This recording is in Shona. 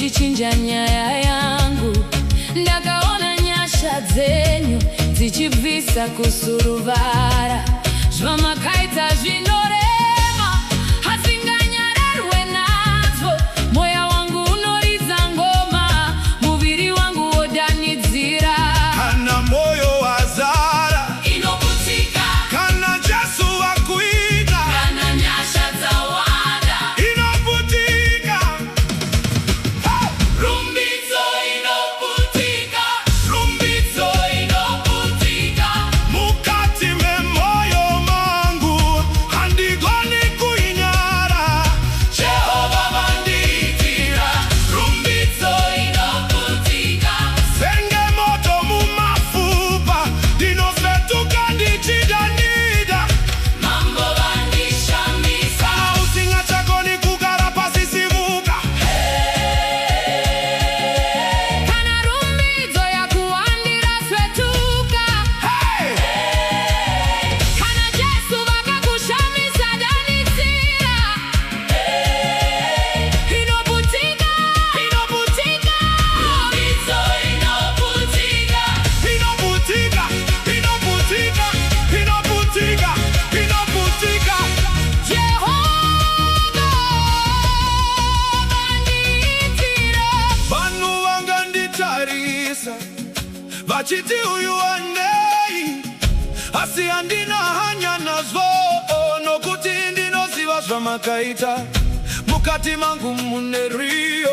muchichinja nyaya yangu, ndakaona nyasha dzenyu dzichibvisa kusuruvara. Zvamakaita zvinorema, hasinganyararwe nazvo. Moyo wangu unoridza ngoma, muviri wangu wodanidzira. Kana moyo wazara Inoputika, kana Jesu akuita, kana nyasha dzawanda. inoputika. Rumbidzo inoputika, rumbidzo inoputika. Mukati memoyo mangu handigoni kuinyara. Jehova vandiitira, rumbidzo inoputika. Senge moto mumafupa, ndinofetuka ndichidanida. Mambo vandishamisa, Kana usinga chako ni kugara pasi simuka. kana rumbidzo yakuwandira svetuka. Hey! Kana Jesu vakakushamisa danidzira. Inoputika, inoputika. Rumbidzo inoputika. Inoputika, inoputika, inoputika, inoputika. Jehova vandiitira. Vanhu vanganditarisa vachiti uyu wanei, asi handina hanya nazvo, nokuti ndinoziva zvamakaita. Mukati mangu mune rudo.